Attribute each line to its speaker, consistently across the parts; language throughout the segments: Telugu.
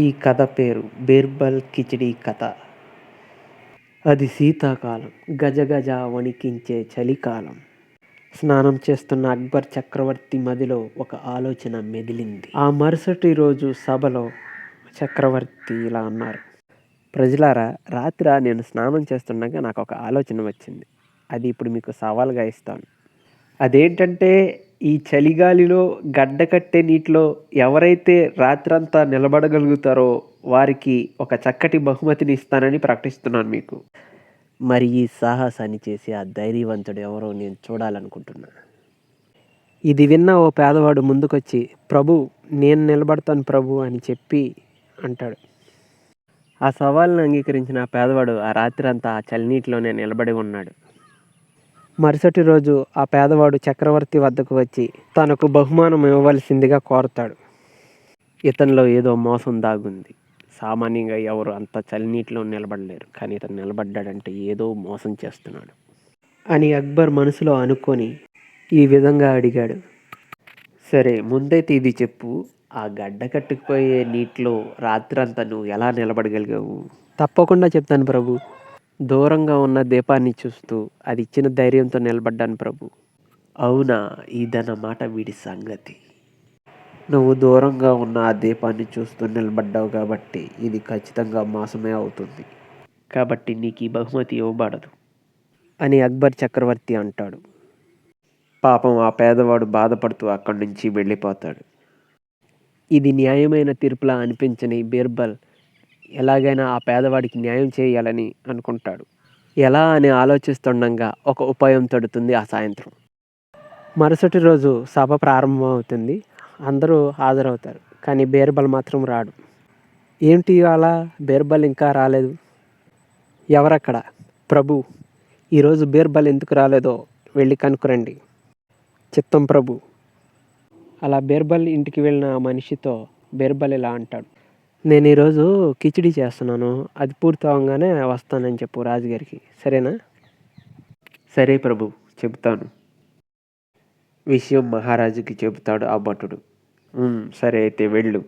Speaker 1: ఈ కథ పేరు బీర్బల్ కిచిడీ కథ. అది శీతాకాలం. గజగజ వణికించే చలికాలం. స్నానం చేస్తున్న అక్బర్ చక్రవర్తి మదిలో ఒక ఆలోచన మెదిలింది. ఆ మరుసటి రోజు సభలో చక్రవర్తి ఇలా అన్నారు: ప్రజలారా, రాత్రి నేను స్నానం చేస్తుండగా నాకు ఒక ఆలోచన వచ్చింది. అది ఇప్పుడు మీకు సవాల్గా ఇస్తాను. అదేంటంటే, ఈ చలిగాలిలో గడ్డకట్టే నీటిలో ఎవరైతే రాత్రంతా నిలబడగలుగుతారో వారికి ఒక చక్కటి బహుమతిని ఇస్తానని ప్రకటిస్తున్నాను మీకు. మరి ఈ సాహసాన్ని చేసి ఆ ధైర్యవంతుడు ఎవరో నేను చూడాలనుకుంటున్నా. ఇది విన్న ఓ పేదవాడు ముందుకొచ్చి, ప్రభు, నేను నిలబడతాను ప్రభు అని చెప్పి అంటాడు. ఆ సవాల్ని అంగీకరించిన ఆ పేదవాడు ఆ రాత్రంతా ఆ చలినీటిలోనే నిలబడి ఉన్నాడు. మరుసటి రోజు ఆ పేదవాడు చక్రవర్తి వద్దకు వచ్చి తనకు బహుమానం ఇవ్వవలసిందిగా కోరతాడు. ఇతనిలో ఏదో మోసం దాగుంది. సామాన్యంగా ఎవరు అంత చలినీటిలో నిలబడలేరు, కానీ ఇతను నిలబడ్డాడంటే ఏదో మోసం చేస్తున్నాడు అని అక్బర్ మనసులో అనుకొని ఈ విధంగా అడిగాడు: సరే, ముందైతే ఇది చెప్పు, ఆ గడ్డ కట్టుకుపోయే నీటిలో రాత్రంతా నువ్వు ఎలా నిలబడగలిగావు? తప్పకుండా చెప్తాను ప్రభు. దూరంగా ఉన్న దీపాన్ని చూస్తూ అది ఇచ్చిన ధైర్యంతో నిలబడ్డాను ప్రభు. అవునా, ఇదన్నమాట వీడి సంగతి. నువ్వు దూరంగా ఉన్న ఆ దీపాన్ని చూస్తూ నిలబడ్డావు కాబట్టి ఇది ఖచ్చితంగా మోసమే అవుతుంది. కాబట్టి నీకు ఈ బహుమతి ఇవ్వబడదు అని అక్బర్ చక్రవర్తి అంటాడు. పాపం ఆ పేదవాడు బాధపడుతూ అక్కడి నుంచి వెళ్ళిపోతాడు. ఇది న్యాయమైన తీర్పులా అనిపించని బీర్బల్ ఎలాగైనా ఆ పేదవాడికి న్యాయం చేయాలని అనుకుంటాడు. ఎలా అని ఆలోచిస్తుండగా ఒక ఉపాయం తడుతుంది ఆ సాయంత్రం. మరుసటి రోజు సభ ప్రారంభమవుతుంది. అందరూ హాజరవుతారు, కానీ బీర్బల్ మాత్రం రాడు. ఏంటి ఇవాళ బీర్బల్ ఇంకా రాలేదు? ఎవరక్కడ? ప్రభు, ఈరోజు బీర్బల్ ఎందుకు రాలేదో వెళ్ళి కనుక్కురండి. చిత్తం ప్రభు. అలా బీర్బల్ ఇంటికి వెళ్ళిన ఆ మనిషితో బీర్బల్ ఇలా అంటాడు: నేను ఈరోజు కిచిడి చేస్తున్నాను, అది పూర్తి అవగానే వస్తానని చెప్పు రాజుగారికి, సరేనా? సరే ప్రభు, చెబుతాను. విషయం మహారాజుకి చెబుతాడు ఆ భటుడు. సరే, అయితే వెళ్ళు.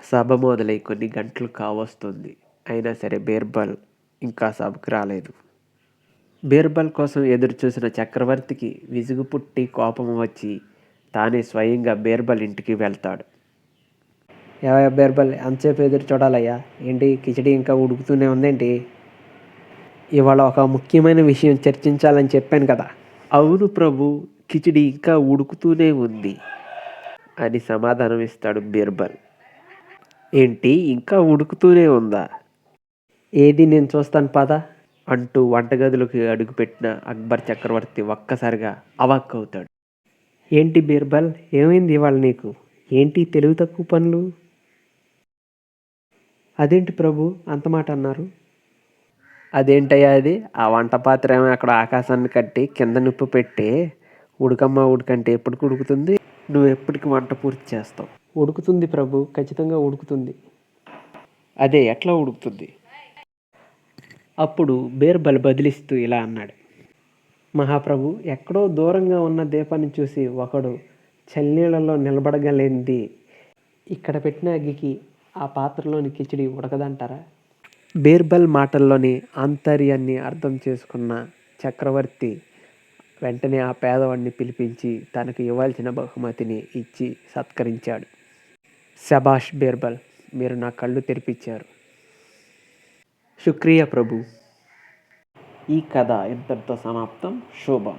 Speaker 1: సభ మొదలై కొన్ని గంటలు కావస్తుంది. అయినా సరే బీర్బల్ ఇంకా సభకు రాలేదు. బీర్బల్ కోసం ఎదురు చూసిన చక్రవర్తికి విసుగు పుట్టి కోపం వచ్చి తానే స్వయంగా బీర్బల్ ఇంటికి వెళ్తాడు. ఏవయ్యా బీర్బల్, ఎంతసేపు ఎదురు చూడాలయ్యా? ఏంటి కిచిడి ఇంకా ఉడుకుతూనే ఉందేంటి? ఇవాళ ఒక ముఖ్యమైన విషయం చర్చించాలని చెప్పాను కదా. అవును ప్రభు, కిచిడి ఇంకా ఉడుకుతూనే ఉంది అని సమాధానం ఇస్తాడు బీర్బల్. ఏంటి, ఇంకా ఉడుకుతూనే ఉందా? ఏది, నేను చూస్తాను పద అంటూ వంటగదిలోకి అడుగుపెట్టిన అక్బర్ చక్రవర్తి ఒక్కసారిగా అవాక్కవుతాడు. ఏంటి బీర్బల్, ఏమైంది ఇవాళ నీకు? ఏంటి తెలివి తక్కువ పనులు? అదేంటి ప్రభు అంత మాట అన్నారు? అదేంటయ్యా అది? ఆ వంట పాత్ర ఏమో అక్కడ ఆకాశాన్ని కట్టి కింద నిప్పు పెట్టి ఉడకమ్మ ఉడకంటే ఎప్పటికి ఉడుకుతుంది? నువ్వు ఎప్పటికి వంట పూర్తి చేస్తావు? ఉడుకుతుంది ప్రభు, ఖచ్చితంగా ఉడుకుతుంది. అదే, ఎట్లా ఉడుకుతుంది? అప్పుడు బీర్బల్ బదిలిస్తూ ఇలా అన్నాడు: మహాప్రభు, ఎక్కడో దూరంగా ఉన్న దీపాన్ని చూసి ఒకడు చల్లనీళ్ళలో నిలబడగలేనిది ఇక్కడ పెట్టిన అగ్గికి ఆ పాత్రలోని కిచిడి ఉడకదంటారా? బీర్బల్ మాటల్లోని ఆంతర్యాన్ని అర్థం చేసుకున్న చక్రవర్తి వెంటనే ఆ పేదవాడిని పిలిపించి తనకు ఇవ్వాల్సిన బహుమతిని ఇచ్చి సత్కరించాడు. శబాష్ బీర్బల్, మీరు నా కళ్ళు తెరిపించారు. శుక్రియా ప్రభు. ఈ కథ ఇంతటితో సమాప్తం. శుభం.